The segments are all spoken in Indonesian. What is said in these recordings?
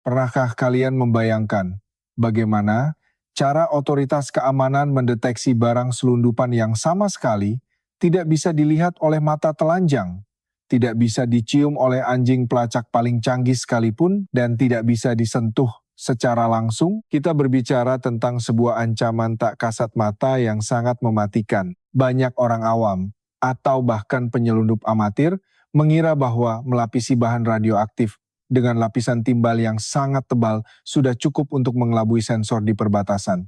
Pernahkah kalian membayangkan bagaimana cara otoritas keamanan mendeteksi barang selundupan yang sama sekali tidak bisa dilihat oleh mata telanjang, tidak bisa dicium oleh anjing pelacak paling canggih sekalipun, dan tidak bisa disentuh secara langsung? Kita berbicara tentang sebuah ancaman tak kasat mata yang sangat mematikan. Banyak orang awam atau bahkan penyelundup amatir mengira bahwa melapisi bahan radioaktif dengan lapisan timbal yang sangat tebal sudah cukup untuk mengelabui sensor di perbatasan.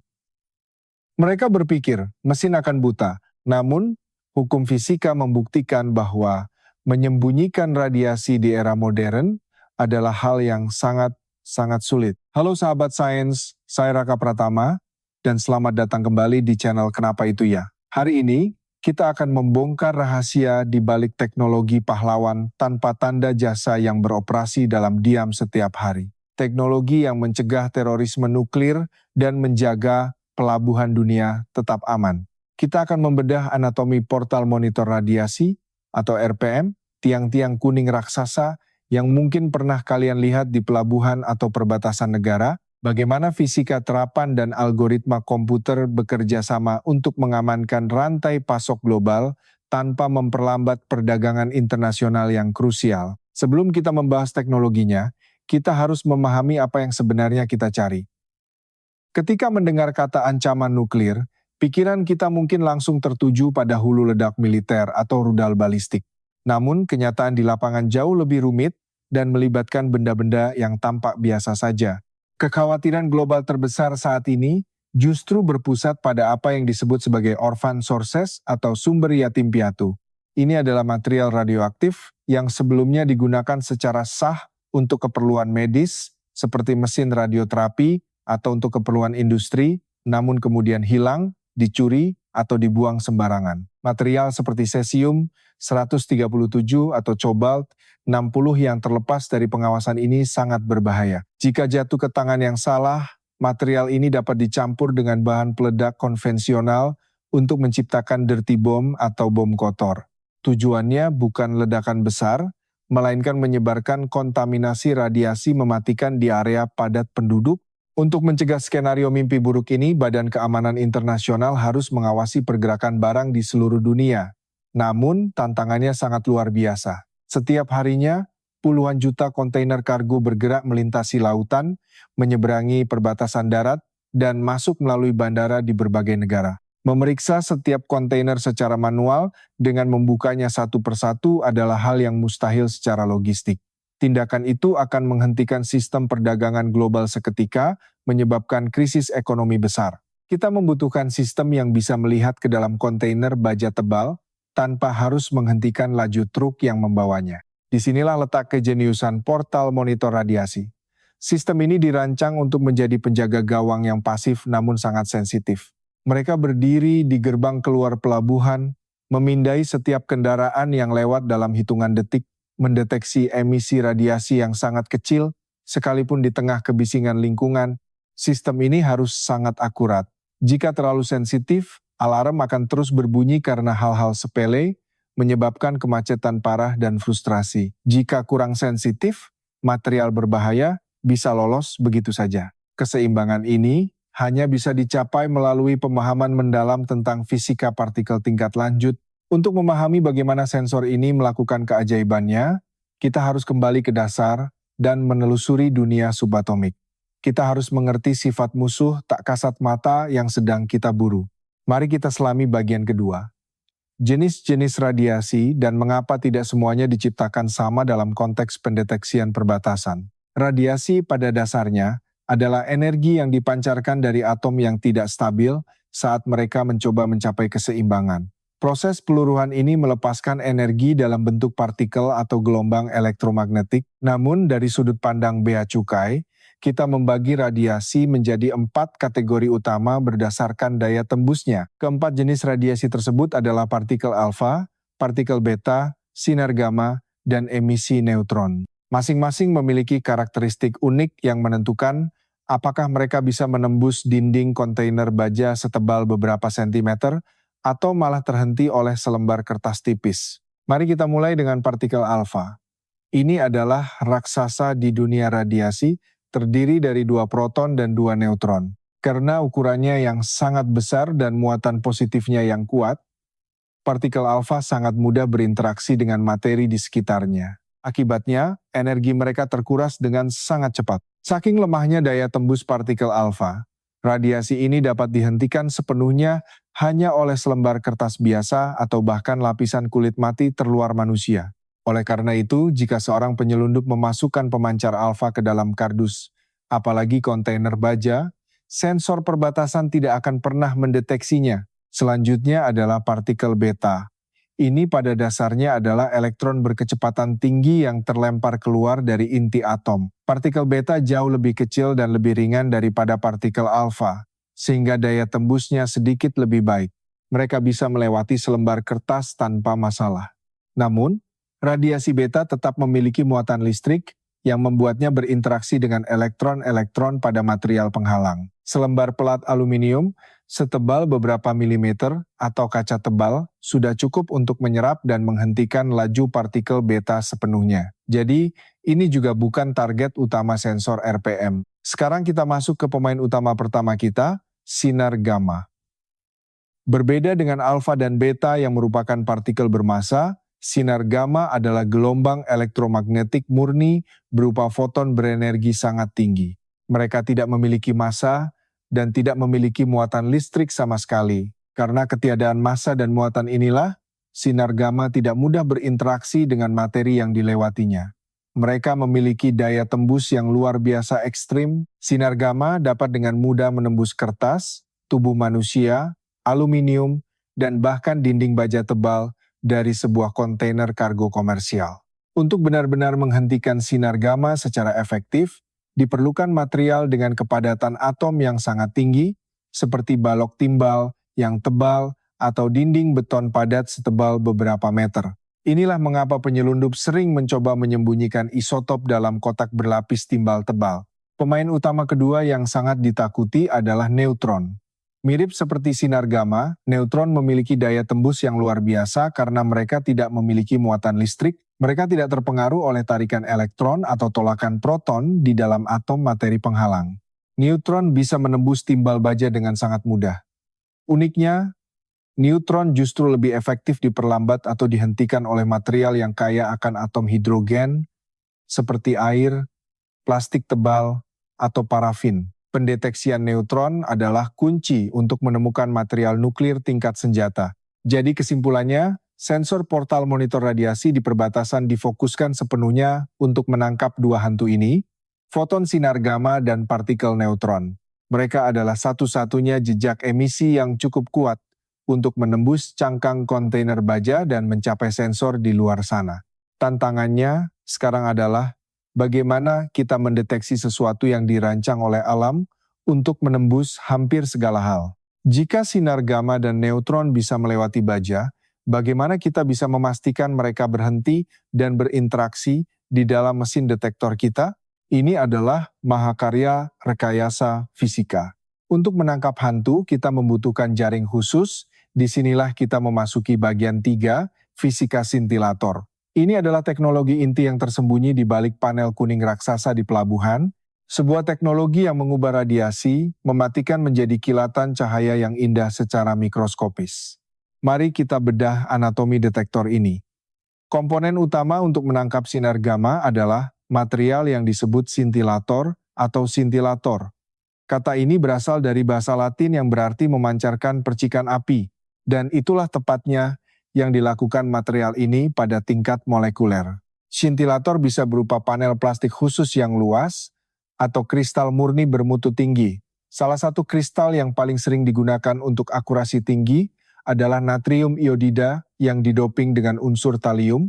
Mereka berpikir mesin akan buta, namun hukum fisika membuktikan bahwa menyembunyikan radiasi di era modern adalah hal yang sangat sulit. Halo sahabat sains, saya Raka Pratama, dan selamat datang kembali di channel Kenapa Itu Ya. Hari ini, kita akan membongkar rahasia di balik teknologi pahlawan tanpa tanda jasa yang beroperasi dalam diam setiap hari. Teknologi yang mencegah terorisme nuklir dan menjaga pelabuhan dunia tetap aman. Kita akan membedah anatomi portal monitor radiasi atau RPM, tiang-tiang kuning raksasa yang mungkin pernah kalian lihat di pelabuhan atau perbatasan negara. Bagaimana fisika terapan dan algoritma komputer bekerja sama untuk mengamankan rantai pasok global tanpa memperlambat perdagangan internasional yang krusial. Sebelum kita membahas teknologinya, kita harus memahami apa yang sebenarnya kita cari. Ketika mendengar kata ancaman nuklir, pikiran kita mungkin langsung tertuju pada hulu ledak militer atau rudal balistik. Namun, kenyataan di lapangan jauh lebih rumit dan melibatkan benda-benda yang tampak biasa saja. Kekhawatiran global terbesar saat ini justru berpusat pada apa yang disebut sebagai orphan sources atau sumber yatim piatu. Ini adalah material radioaktif yang sebelumnya digunakan secara sah untuk keperluan medis seperti mesin radioterapi atau untuk keperluan industri, namun kemudian hilang, dicuri, atau dibuang sembarangan. Material seperti cesium 137 atau cobalt 60 yang terlepas dari pengawasan ini sangat berbahaya. Jika jatuh ke tangan yang salah, material ini dapat dicampur dengan bahan peledak konvensional untuk menciptakan dirty bomb atau bom kotor. Tujuannya bukan ledakan besar, melainkan menyebarkan kontaminasi radiasi mematikan di area padat penduduk. Untuk mencegah skenario mimpi buruk ini, Badan Keamanan Internasional harus mengawasi pergerakan barang di seluruh dunia. Namun, tantangannya sangat luar biasa. Setiap harinya, puluhan juta kontainer kargo bergerak melintasi lautan, menyeberangi perbatasan darat, dan masuk melalui bandara di berbagai negara. Memeriksa setiap kontainer secara manual dengan membukanya satu persatu adalah hal yang mustahil secara logistik. Tindakan itu akan menghentikan sistem perdagangan global seketika, menyebabkan krisis ekonomi besar. Kita membutuhkan sistem yang bisa melihat ke dalam kontainer baja tebal tanpa harus menghentikan laju truk yang membawanya. Disinilah letak kejeniusan portal monitor radiasi. Sistem ini dirancang untuk menjadi penjaga gawang yang pasif namun sangat sensitif. Mereka berdiri di gerbang keluar pelabuhan, memindai setiap kendaraan yang lewat dalam hitungan detik, mendeteksi emisi radiasi yang sangat kecil, sekalipun di tengah kebisingan lingkungan. Sistem ini harus sangat akurat. Jika terlalu sensitif, alarm akan terus berbunyi karena hal-hal sepele, menyebabkan kemacetan parah dan frustrasi. Jika kurang sensitif, material berbahaya bisa lolos begitu saja. Keseimbangan ini hanya bisa dicapai melalui pemahaman mendalam tentang fisika partikel tingkat lanjut. Untuk memahami bagaimana sensor ini melakukan keajaibannya, kita harus kembali ke dasar dan menelusuri dunia subatomik. Kita harus mengerti sifat musuh tak kasat mata yang sedang kita buru. Mari kita selami bagian kedua. Jenis-jenis radiasi dan mengapa tidak semuanya diciptakan sama dalam konteks pendeteksian perbatasan. Radiasi pada dasarnya adalah energi yang dipancarkan dari atom yang tidak stabil saat mereka mencoba mencapai keseimbangan. Proses peluruhan ini melepaskan energi dalam bentuk partikel atau gelombang elektromagnetik. Namun dari sudut pandang bea cukai, kita membagi radiasi menjadi 4 kategori utama berdasarkan daya tembusnya. Keempat jenis radiasi tersebut adalah partikel alfa, partikel beta, sinar gamma, dan emisi neutron. Masing-masing memiliki karakteristik unik yang menentukan apakah mereka bisa menembus dinding kontainer baja setebal beberapa sentimeter atau malah terhenti oleh selembar kertas tipis. Mari kita mulai dengan partikel alfa. Ini adalah raksasa di dunia radiasi terdiri dari 2 proton dan 2 neutron. Karena ukurannya yang sangat besar dan muatan positifnya yang kuat, partikel alfa sangat mudah berinteraksi dengan materi di sekitarnya. Akibatnya, energi mereka terkuras dengan sangat cepat. Saking lemahnya daya tembus partikel alfa, radiasi ini dapat dihentikan sepenuhnya hanya oleh selembar kertas biasa atau bahkan lapisan kulit mati terluar manusia. Oleh karena itu, jika seorang penyelundup memasukkan pemancar alfa ke dalam kardus, apalagi kontainer baja, sensor perbatasan tidak akan pernah mendeteksinya. Selanjutnya adalah partikel beta. Ini pada dasarnya adalah elektron berkecepatan tinggi yang terlempar keluar dari inti atom. Partikel beta jauh lebih kecil dan lebih ringan daripada partikel alfa, sehingga daya tembusnya sedikit lebih baik. Mereka bisa melewati selembar kertas tanpa masalah. Namun, radiasi beta tetap memiliki muatan listrik yang membuatnya berinteraksi dengan elektron-elektron pada material penghalang. Selembar pelat aluminium setebal beberapa milimeter atau kaca tebal sudah cukup untuk menyerap dan menghentikan laju partikel beta sepenuhnya. Jadi, ini juga bukan target utama sensor RPM. Sekarang kita masuk ke pemain utama pertama kita, sinar gamma. Berbeda dengan alfa dan beta yang merupakan partikel bermassa, sinar gamma adalah gelombang elektromagnetik murni berupa foton berenergi sangat tinggi. Mereka tidak memiliki massa dan tidak memiliki muatan listrik sama sekali. Karena ketiadaan massa dan muatan inilah, sinar gamma tidak mudah berinteraksi dengan materi yang dilewatinya. Mereka memiliki daya tembus yang luar biasa ekstrim. Sinar gamma dapat dengan mudah menembus kertas, tubuh manusia, aluminium, dan bahkan dinding baja tebal dari sebuah kontainer kargo komersial. Untuk benar-benar menghentikan sinar gamma secara efektif, diperlukan material dengan kepadatan atom yang sangat tinggi, seperti balok timbal yang tebal atau dinding beton padat setebal beberapa meter. Inilah mengapa penyelundup sering mencoba menyembunyikan isotop dalam kotak berlapis timbal tebal. Pemain utama kedua yang sangat ditakuti adalah neutron. Mirip seperti sinar gamma, neutron memiliki daya tembus yang luar biasa karena mereka tidak memiliki muatan listrik. Mereka tidak terpengaruh oleh tarikan elektron atau tolakan proton di dalam atom materi penghalang. Neutron bisa menembus timbal baja dengan sangat mudah. Uniknya, neutron justru lebih efektif diperlambat atau dihentikan oleh material yang kaya akan atom hidrogen, seperti air, plastik tebal, atau parafin. Pendeteksian neutron adalah kunci untuk menemukan material nuklir tingkat senjata. Jadi kesimpulannya, sensor portal monitor radiasi di perbatasan difokuskan sepenuhnya untuk menangkap dua hantu ini, foton sinar gamma dan partikel neutron. Mereka adalah satu-satunya jejak emisi yang cukup kuat untuk menembus cangkang kontainer baja dan mencapai sensor di luar sana. Tantangannya sekarang adalah bagaimana kita mendeteksi sesuatu yang dirancang oleh alam untuk menembus hampir segala hal. Jika sinar gamma dan neutron bisa melewati baja, bagaimana kita bisa memastikan mereka berhenti dan berinteraksi di dalam mesin detektor kita? Ini adalah mahakarya rekayasa fisika. Untuk menangkap hantu, kita membutuhkan jaring khusus. Disinilah kita memasuki bagian 3, fisika sintilator. Ini adalah teknologi inti yang tersembunyi di balik panel kuning raksasa di pelabuhan, sebuah teknologi yang mengubah radiasi, mematikan menjadi kilatan cahaya yang indah secara mikroskopis. Mari kita bedah anatomi detektor ini. Komponen utama untuk menangkap sinar gamma adalah material yang disebut sintilator atau sintilator. Kata ini berasal dari bahasa Latin yang berarti memancarkan percikan api, dan itulah tepatnya yang dilakukan material ini pada tingkat molekuler. Sintilator bisa berupa panel plastik khusus yang luas atau kristal murni bermutu tinggi. Salah satu kristal yang paling sering digunakan untuk akurasi tinggi adalah natrium iodida yang didoping dengan unsur talium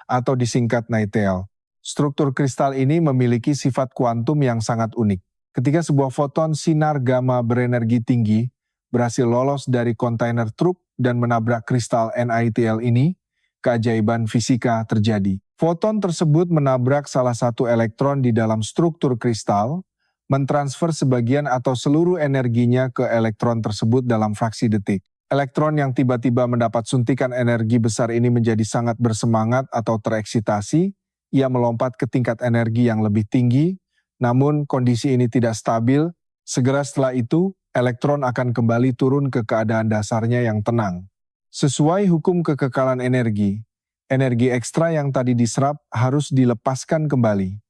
atau disingkat nitel. Struktur kristal ini memiliki sifat kuantum yang sangat unik. Ketika sebuah foton sinar gamma berenergi tinggi berhasil lolos dari kontainer truk dan menabrak kristal NiTl ini, keajaiban fisika terjadi. Foton tersebut menabrak salah satu elektron di dalam struktur kristal, mentransfer sebagian atau seluruh energinya ke elektron tersebut dalam fraksi detik. Elektron yang tiba-tiba mendapat suntikan energi besar ini menjadi sangat bersemangat atau tereksitasi. Ia melompat ke tingkat energi yang lebih tinggi Namun kondisi ini tidak stabil, segera setelah itu elektron akan kembali turun ke keadaan dasarnya yang tenang. Sesuai hukum kekekalan energi, energi ekstra yang tadi diserap harus dilepaskan kembali.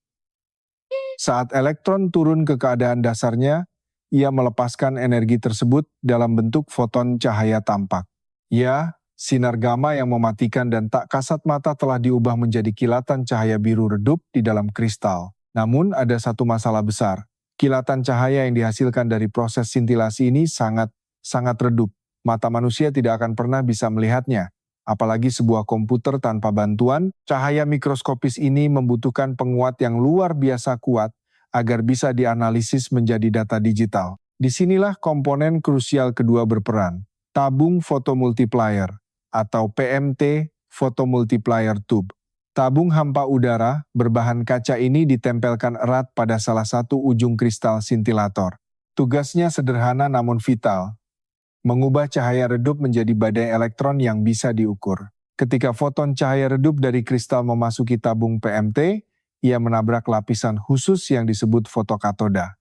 Saat elektron turun ke keadaan dasarnya, ia melepaskan energi tersebut dalam bentuk foton cahaya tampak. Ya, sinar gamma yang mematikan dan tak kasat mata telah diubah menjadi kilatan cahaya biru redup di dalam kristal. Namun ada satu masalah besar. Kilatan cahaya yang dihasilkan dari proses sintilasi ini sangat redup. Mata manusia tidak akan pernah bisa melihatnya. Apalagi sebuah komputer tanpa bantuan, cahaya mikroskopis ini membutuhkan penguat yang luar biasa kuat agar bisa dianalisis menjadi data digital. Disinilah komponen krusial kedua berperan. Tabung fotomultiplier atau PMT photomultiplier tube. Tabung hampa udara berbahan kaca ini ditempelkan erat pada salah satu ujung kristal sintilator. Tugasnya sederhana namun vital. Mengubah cahaya redup menjadi badai elektron yang bisa diukur. Ketika foton cahaya redup dari kristal memasuki tabung PMT, ia menabrak lapisan khusus yang disebut fotokatoda.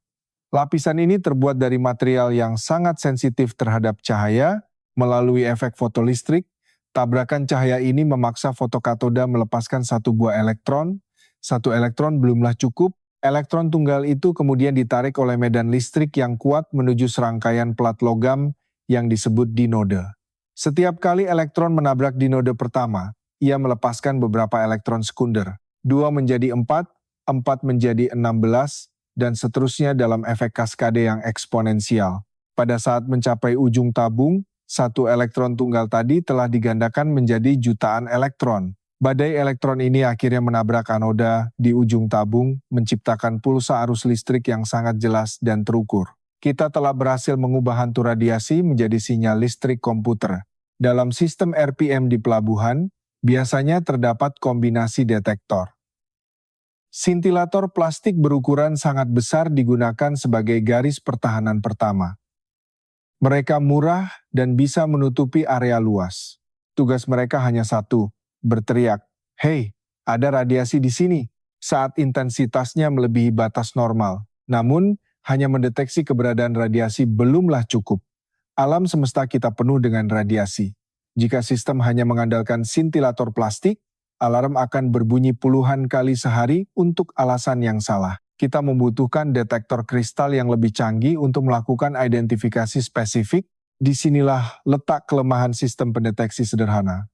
Lapisan ini terbuat dari material yang sangat sensitif terhadap cahaya. Melalui efek fotolistrik, tabrakan cahaya ini memaksa fotokatoda melepaskan satu buah elektron. Satu elektron belumlah cukup, elektron tunggal itu kemudian ditarik oleh medan listrik yang kuat menuju serangkaian plat logam yang disebut dinode. Setiap kali elektron menabrak dinode pertama, ia melepaskan beberapa elektron sekunder. 2 menjadi 4, 4 menjadi 16, dan seterusnya dalam efek kaskade yang eksponensial. Pada saat mencapai ujung tabung, satu elektron tunggal tadi telah digandakan menjadi jutaan elektron. Badai elektron ini akhirnya menabrak anoda di ujung tabung, menciptakan pulsa arus listrik yang sangat jelas dan terukur. Kita telah berhasil mengubah hantu radiasi menjadi sinyal listrik komputer. Dalam sistem RPM di pelabuhan, biasanya terdapat kombinasi detektor. Sintilator plastik berukuran sangat besar digunakan sebagai garis pertahanan pertama. Mereka murah dan bisa menutupi area luas. Tugas mereka hanya satu, berteriak, "Hei, ada radiasi di sini," saat intensitasnya melebihi batas normal. Namun, hanya mendeteksi keberadaan radiasi belumlah cukup. Alam semesta kita penuh dengan radiasi. Jika sistem hanya mengandalkan sintilator plastik, alarm akan berbunyi puluhan kali sehari untuk alasan yang salah. Kita membutuhkan detektor kristal yang lebih canggih untuk melakukan identifikasi spesifik. Disinilah letak kelemahan sistem pendeteksi sederhana.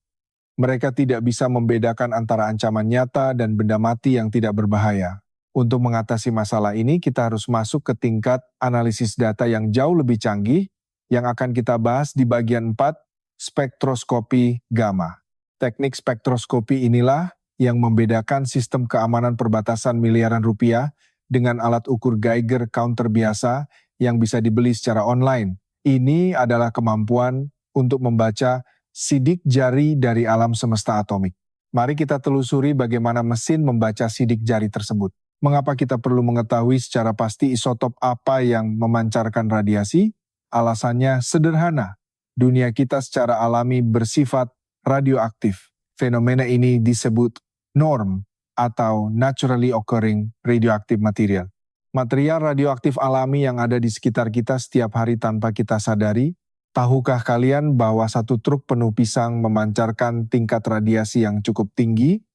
Mereka tidak bisa membedakan antara ancaman nyata dan benda mati yang tidak berbahaya. Untuk mengatasi masalah ini, kita harus masuk ke tingkat analisis data yang jauh lebih canggih, yang akan kita bahas di bagian 4, spektroskopi gamma. Teknik spektroskopi inilah yang membedakan sistem keamanan perbatasan miliaran rupiah dengan alat ukur Geiger counter biasa yang bisa dibeli secara online. Ini adalah kemampuan untuk membaca sidik jari dari alam semesta atomik. Mari kita telusuri bagaimana mesin membaca sidik jari tersebut. Mengapa kita perlu mengetahui secara pasti isotop apa yang memancarkan radiasi? Alasannya sederhana. Dunia kita secara alami bersifat radioaktif. Fenomena ini disebut norm atau naturally occurring radioactive material. Material radioaktif alami yang ada di sekitar kita setiap hari tanpa kita sadari. Tahukah kalian bahwa satu truk penuh pisang memancarkan tingkat radiasi yang cukup tinggi?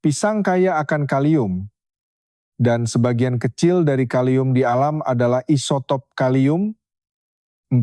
Pisang kaya akan kalium, dan sebagian kecil dari kalium di alam adalah isotop kalium 40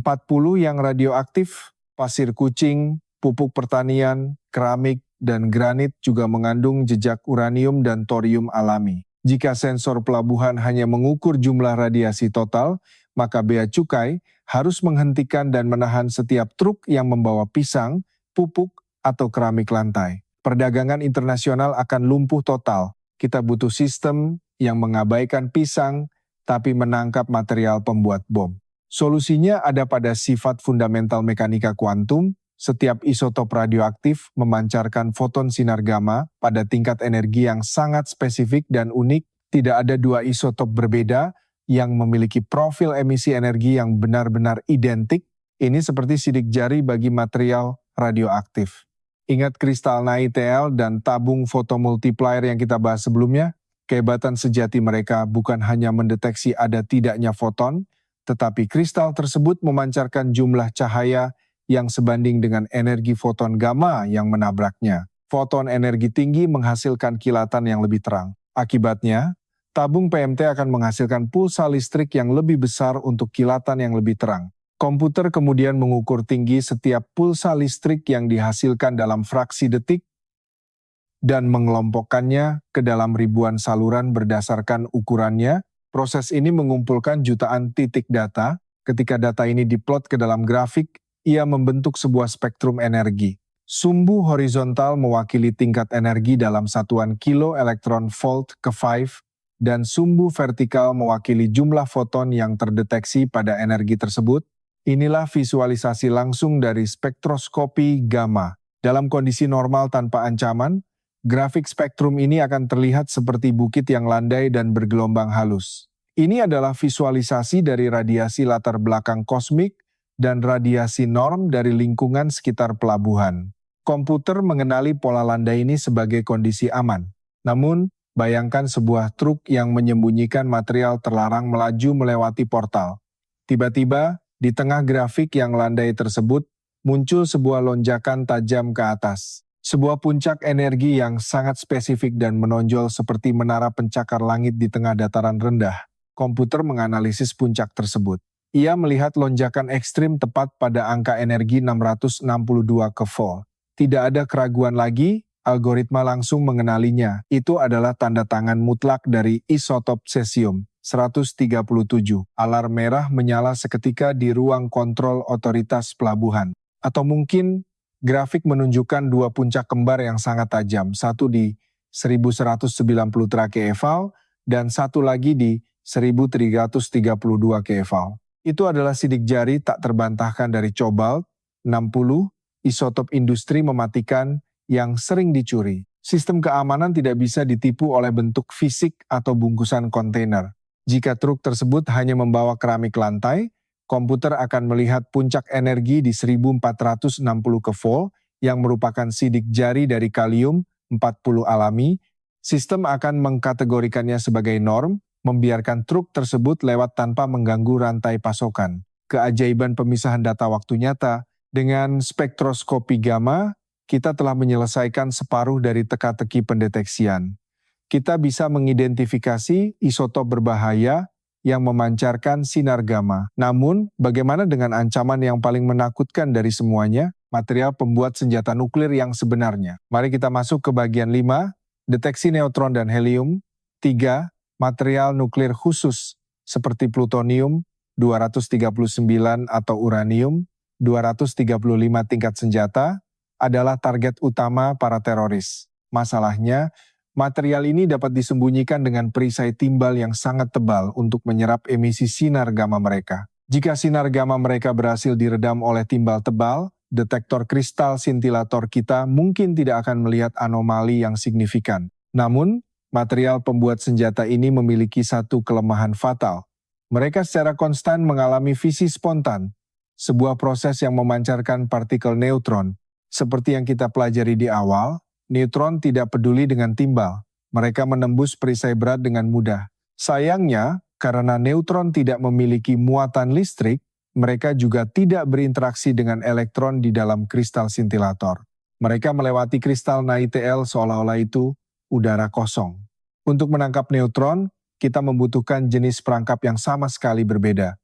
yang radioaktif, pasir kucing, pupuk pertanian, keramik, dan granit juga mengandung jejak uranium dan thorium alami. Jika sensor pelabuhan hanya mengukur jumlah radiasi total, maka bea cukai harus menghentikan dan menahan setiap truk yang membawa pisang, pupuk, atau keramik lantai. Perdagangan internasional akan lumpuh total. Kita butuh sistem yang mengabaikan pisang, tapi menangkap material pembuat bom. Solusinya ada pada sifat fundamental mekanika kuantum. Setiap isotop radioaktif memancarkan foton sinar gamma pada tingkat energi yang sangat spesifik dan unik. Tidak ada dua isotop berbeda yang memiliki profil emisi energi yang benar-benar identik. Ini seperti sidik jari bagi material radioaktif. Ingat kristal NiTl dan tabung fotomultiplier yang kita bahas sebelumnya? Kehebatan sejati mereka bukan hanya mendeteksi ada tidaknya foton, tetapi kristal tersebut memancarkan jumlah cahaya yang sebanding dengan energi foton gamma yang menabraknya. Foton energi tinggi menghasilkan kilatan yang lebih terang. Akibatnya, tabung PMT akan menghasilkan pulsa listrik yang lebih besar untuk kilatan yang lebih terang. Komputer kemudian mengukur tinggi setiap pulsa listrik yang dihasilkan dalam fraksi detik dan mengelompokkannya ke dalam ribuan saluran berdasarkan ukurannya. Proses ini mengumpulkan jutaan titik data. Ketika data ini diplot ke dalam grafik, ia membentuk sebuah spektrum energi. Sumbu horizontal mewakili tingkat energi dalam satuan kilo elektron volt ke 5, dan sumbu vertikal mewakili jumlah foton yang terdeteksi pada energi tersebut. Inilah visualisasi langsung dari spektroskopi gamma. Dalam kondisi normal tanpa ancaman, grafik spektrum ini akan terlihat seperti bukit yang landai dan bergelombang halus. Ini adalah visualisasi dari radiasi latar belakang kosmik dan radiasi norm dari lingkungan sekitar pelabuhan. Komputer mengenali pola landai ini sebagai kondisi aman. Namun, bayangkan sebuah truk yang menyembunyikan material terlarang melaju melewati portal. Tiba-tiba, di tengah grafik yang landai tersebut, muncul sebuah lonjakan tajam ke atas. Sebuah puncak energi yang sangat spesifik dan menonjol seperti menara pencakar langit di tengah dataran rendah. Komputer menganalisis puncak tersebut. Ia melihat lonjakan ekstrim tepat pada angka energi 662 ke volt. Tidak ada keraguan lagi, algoritma langsung mengenalinya. Itu adalah tanda tangan mutlak dari isotop cesium 137. Alarm merah menyala seketika di ruang kontrol otoritas pelabuhan. Atau mungkin grafik menunjukkan dua puncak kembar yang sangat tajam, satu di 1190 keV dan satu lagi di 1332 keV. Itu adalah sidik jari tak terbantahkan dari cobalt 60, isotop industri mematikan yang sering dicuri. Sistem keamanan tidak bisa ditipu oleh bentuk fisik atau bungkusan kontainer. Jika truk tersebut hanya membawa keramik lantai, komputer akan melihat puncak energi di 1460 ke volt yang merupakan sidik jari dari kalium 40 alami. Sistem akan mengkategorikannya sebagai norm, membiarkan truk tersebut lewat tanpa mengganggu rantai pasokan. Keajaiban pemisahan data waktu nyata, dengan spektroskopi gamma, kita telah menyelesaikan separuh dari teka-teki pendeteksian. Kita bisa mengidentifikasi isotop berbahaya yang memancarkan sinar gamma. Namun, bagaimana dengan ancaman yang paling menakutkan dari semuanya? Material pembuat senjata nuklir yang sebenarnya. Mari kita masuk ke bagian 5, deteksi neutron dan helium. 3, material nuklir khusus seperti plutonium 239 atau uranium 235 tingkat senjata adalah target utama para teroris. Masalahnya, material ini dapat disembunyikan dengan perisai timbal yang sangat tebal untuk menyerap emisi sinar gamma mereka. Jika sinar gamma mereka berhasil diredam oleh timbal tebal, detektor kristal sintilator kita mungkin tidak akan melihat anomali yang signifikan. Namun, material pembuat senjata ini memiliki satu kelemahan fatal. Mereka secara konstan mengalami fisi spontan, sebuah proses yang memancarkan partikel neutron. Seperti yang kita pelajari di awal, neutron tidak peduli dengan timbal. Mereka menembus perisai berat dengan mudah. Sayangnya, karena neutron tidak memiliki muatan listrik, mereka juga tidak berinteraksi dengan elektron di dalam kristal sintilator. Mereka melewati kristal NiTl seolah-olah itu udara kosong. Untuk menangkap neutron, kita membutuhkan jenis perangkap yang sama sekali berbeda.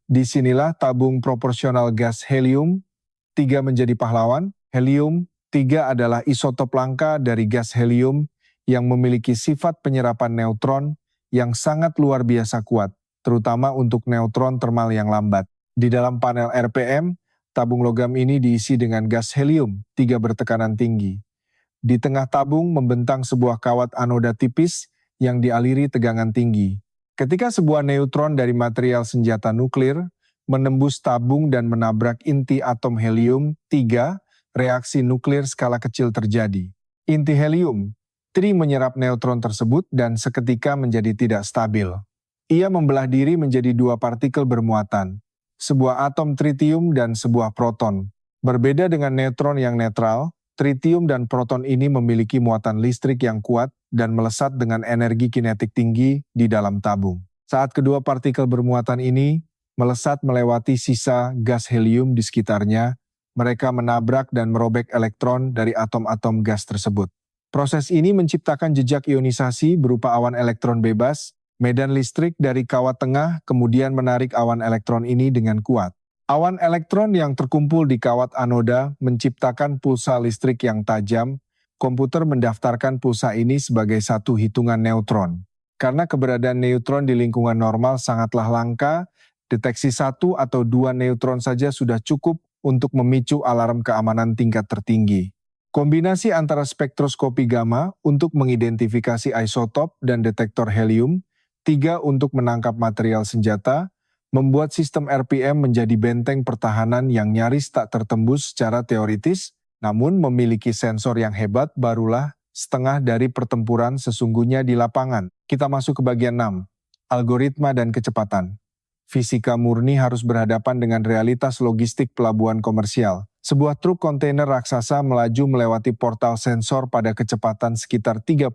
Disinilah tabung proporsional gas helium 3 menjadi pahlawan. Helium 3 adalah isotop langka dari gas helium yang memiliki sifat penyerapan neutron yang sangat luar biasa kuat, terutama untuk neutron termal yang lambat. Di dalam panel RPM, tabung logam ini diisi dengan gas helium 3 bertekanan tinggi. Di tengah tabung membentang sebuah kawat anoda tipis yang dialiri tegangan tinggi. Ketika sebuah neutron dari material senjata nuklir menembus tabung dan menabrak inti atom helium 3, reaksi nuklir skala kecil terjadi. Inti helium 3 menyerap neutron tersebut dan seketika menjadi tidak stabil. Ia membelah diri menjadi 2 partikel bermuatan, sebuah atom tritium dan sebuah proton. Berbeda dengan neutron yang netral, tritium dan proton ini memiliki muatan listrik yang kuat dan melesat dengan energi kinetik tinggi di dalam tabung. Saat kedua partikel bermuatan ini melesat melewati sisa gas helium di sekitarnya, mereka menabrak dan merobek elektron dari atom-atom gas tersebut. Proses ini menciptakan jejak ionisasi berupa awan elektron bebas, medan listrik dari kawat tengah kemudian menarik awan elektron ini dengan kuat. Awan elektron yang terkumpul di kawat anoda menciptakan pulsa listrik yang tajam. Komputer mendaftarkan pulsa ini sebagai satu hitungan neutron. Karena keberadaan neutron di lingkungan normal sangatlah langka, deteksi 1 atau 2 neutron saja sudah cukup untuk memicu alarm keamanan tingkat tertinggi. Kombinasi antara spektroskopi gamma untuk mengidentifikasi isotop dan detektor helium, 3 untuk menangkap material senjata, membuat sistem RPM menjadi benteng pertahanan yang nyaris tak tertembus secara teoritis, namun memiliki sensor yang hebat barulah setengah dari pertempuran sesungguhnya di lapangan. Kita masuk ke bagian 6, algoritma dan kecepatan. Fisika murni harus berhadapan dengan realitas logistik pelabuhan komersial. Sebuah truk kontainer raksasa melaju melewati portal sensor pada kecepatan sekitar 30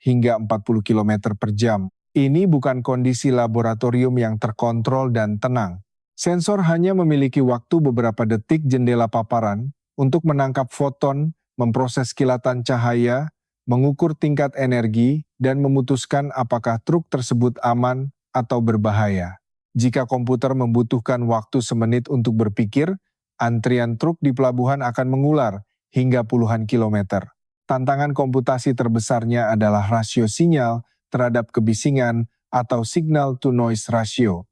hingga 40 km per jam. Ini bukan kondisi laboratorium yang terkontrol dan tenang. Sensor hanya memiliki waktu beberapa detik jendela paparan untuk menangkap foton, memproses kilatan cahaya, mengukur tingkat energi, dan memutuskan apakah truk tersebut aman atau berbahaya. Jika komputer membutuhkan waktu semenit untuk berpikir, antrian truk di pelabuhan akan mengular hingga puluhan kilometer. Tantangan komputasi terbesarnya adalah rasio sinyal terhadap kebisingan atau signal-to-noise ratio.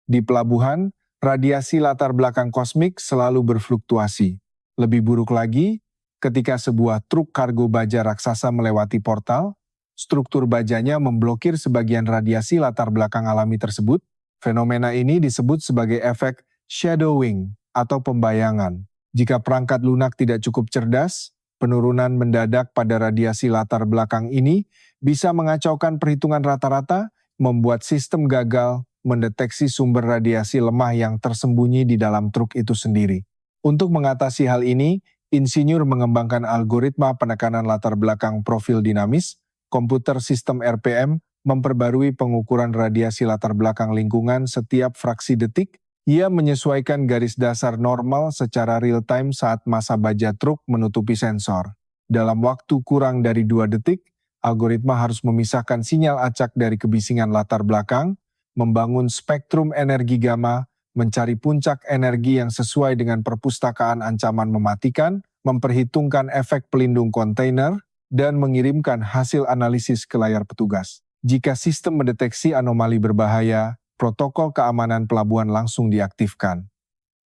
Di pelabuhan, radiasi latar belakang kosmik selalu berfluktuasi. Lebih buruk lagi, ketika sebuah truk kargo baja raksasa melewati portal, struktur bajanya memblokir sebagian radiasi latar belakang alami tersebut. Fenomena ini disebut sebagai efek shadowing atau pembayangan. Jika perangkat lunak tidak cukup cerdas, penurunan mendadak pada radiasi latar belakang ini bisa mengacaukan perhitungan rata-rata, membuat sistem gagal mendeteksi sumber radiasi lemah yang tersembunyi di dalam truk itu sendiri. Untuk mengatasi hal ini, insinyur mengembangkan algoritma penekanan latar belakang profil dinamis, komputer sistem RPM memperbarui pengukuran radiasi latar belakang lingkungan setiap fraksi detik. Ia menyesuaikan garis dasar normal secara real-time saat massa baja truk menutupi sensor. Dalam waktu kurang dari 2 detik, algoritma harus memisahkan sinyal acak dari kebisingan latar belakang, membangun spektrum energi gamma, mencari puncak energi yang sesuai dengan perpustakaan ancaman mematikan, memperhitungkan efek pelindung kontainer, dan mengirimkan hasil analisis ke layar petugas. Jika sistem mendeteksi anomali berbahaya, protokol keamanan pelabuhan langsung diaktifkan.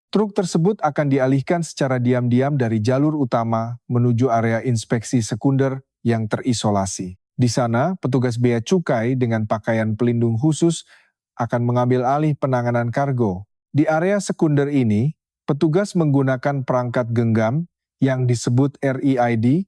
Truk tersebut akan dialihkan secara diam-diam dari jalur utama menuju area inspeksi sekunder yang terisolasi. Di sana, petugas bea cukai dengan pakaian pelindung khusus akan mengambil alih penanganan kargo. Di area sekunder ini, petugas menggunakan perangkat genggam yang disebut REID,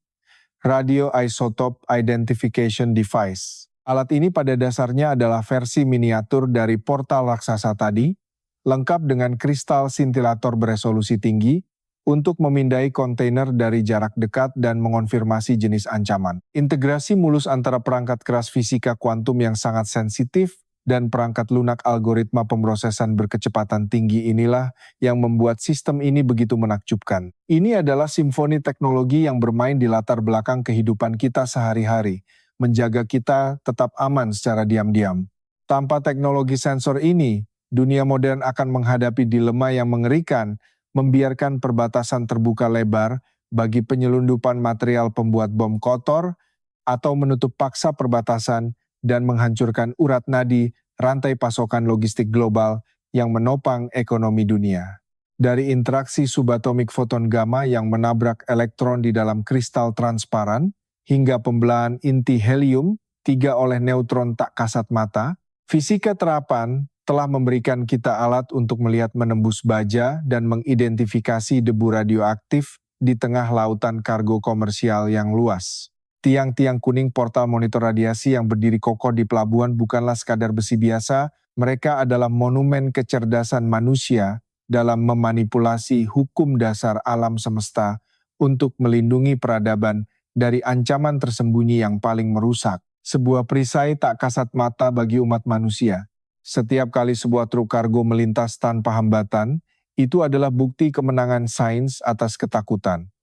Radio Isotope Identification Device. Alat ini pada dasarnya adalah versi miniatur dari portal raksasa tadi, lengkap dengan kristal sintilator beresolusi tinggi untuk memindai kontainer dari jarak dekat dan mengonfirmasi jenis ancaman. Integrasi mulus antara perangkat keras fisika kuantum yang sangat sensitif dan perangkat lunak algoritma pemrosesan berkecepatan tinggi inilah yang membuat sistem ini begitu menakjubkan. Ini adalah simfoni teknologi yang bermain di latar belakang kehidupan kita sehari-hari, menjaga kita tetap aman secara diam-diam. Tanpa teknologi sensor ini, dunia modern akan menghadapi dilema yang mengerikan, membiarkan perbatasan terbuka lebar bagi penyelundupan material pembuat bom kotor, atau menutup paksa perbatasan dan menghancurkan urat nadi rantai pasokan logistik global yang menopang ekonomi dunia. Dari interaksi subatomik foton gamma yang menabrak elektron di dalam kristal transparan, hingga pembelahan inti helium 3 oleh neutron tak kasat mata, fisika terapan telah memberikan kita alat untuk melihat menembus baja dan mengidentifikasi debu radioaktif di tengah lautan kargo komersial yang luas. Tiang-tiang kuning portal monitor radiasi yang berdiri kokoh di pelabuhan bukanlah sekadar besi biasa, mereka adalah monumen kecerdasan manusia dalam memanipulasi hukum dasar alam semesta untuk melindungi peradaban dari ancaman tersembunyi yang paling merusak. Sebuah perisai tak kasat mata bagi umat manusia. Setiap kali sebuah truk kargo melintas tanpa hambatan, itu adalah bukti kemenangan sains atas ketakutan,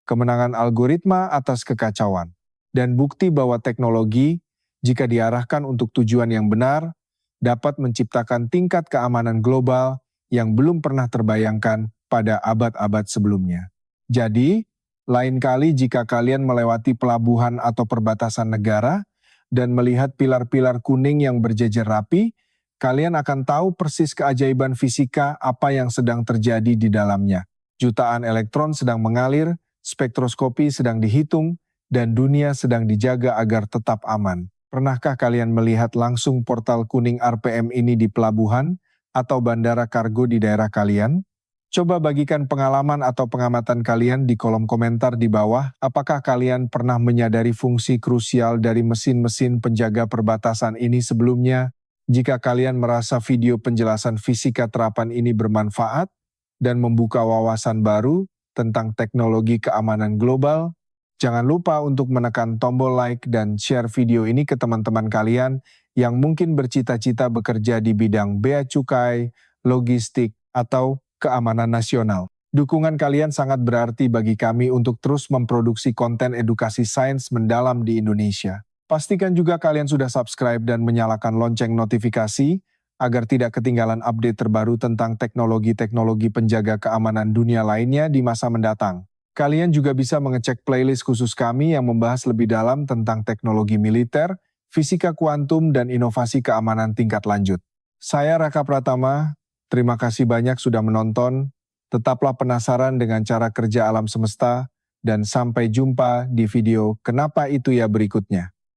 kemenangan algoritma atas kekacauan, dan bukti bahwa teknologi, jika diarahkan untuk tujuan yang benar, dapat menciptakan tingkat keamanan global yang belum pernah terbayangkan pada abad-abad sebelumnya. Jadi, lain kali jika kalian melewati pelabuhan atau perbatasan negara dan melihat pilar-pilar kuning yang berjejer rapi, kalian akan tahu persis keajaiban fisika apa yang sedang terjadi di dalamnya. Jutaan elektron sedang mengalir, spektroskopi sedang dihitung, dan dunia sedang dijaga agar tetap aman. Pernahkah kalian melihat langsung portal kuning RPM ini di pelabuhan atau bandara kargo di daerah kalian? Coba bagikan pengalaman atau pengamatan kalian di kolom komentar di bawah. Apakah kalian pernah menyadari fungsi krusial dari mesin-mesin penjaga perbatasan ini sebelumnya? Jika kalian merasa video penjelasan fisika terapan ini bermanfaat dan membuka wawasan baru tentang teknologi keamanan global, jangan lupa untuk menekan tombol like dan share video ini ke teman-teman kalian yang mungkin bercita-cita bekerja di bidang bea cukai, logistik, atau keamanan nasional. Dukungan kalian sangat berarti bagi kami untuk terus memproduksi konten edukasi sains mendalam di Indonesia. Pastikan juga kalian sudah subscribe dan menyalakan lonceng notifikasi agar tidak ketinggalan update terbaru tentang teknologi-teknologi penjaga keamanan dunia lainnya di masa mendatang. Kalian juga bisa mengecek playlist khusus kami yang membahas lebih dalam tentang teknologi militer, fisika kuantum, dan inovasi keamanan tingkat lanjut. Saya Raka Pratama, terima kasih banyak sudah menonton. Tetaplah penasaran dengan cara kerja alam semesta, dan sampai jumpa di video Kenapa Itu Ya berikutnya.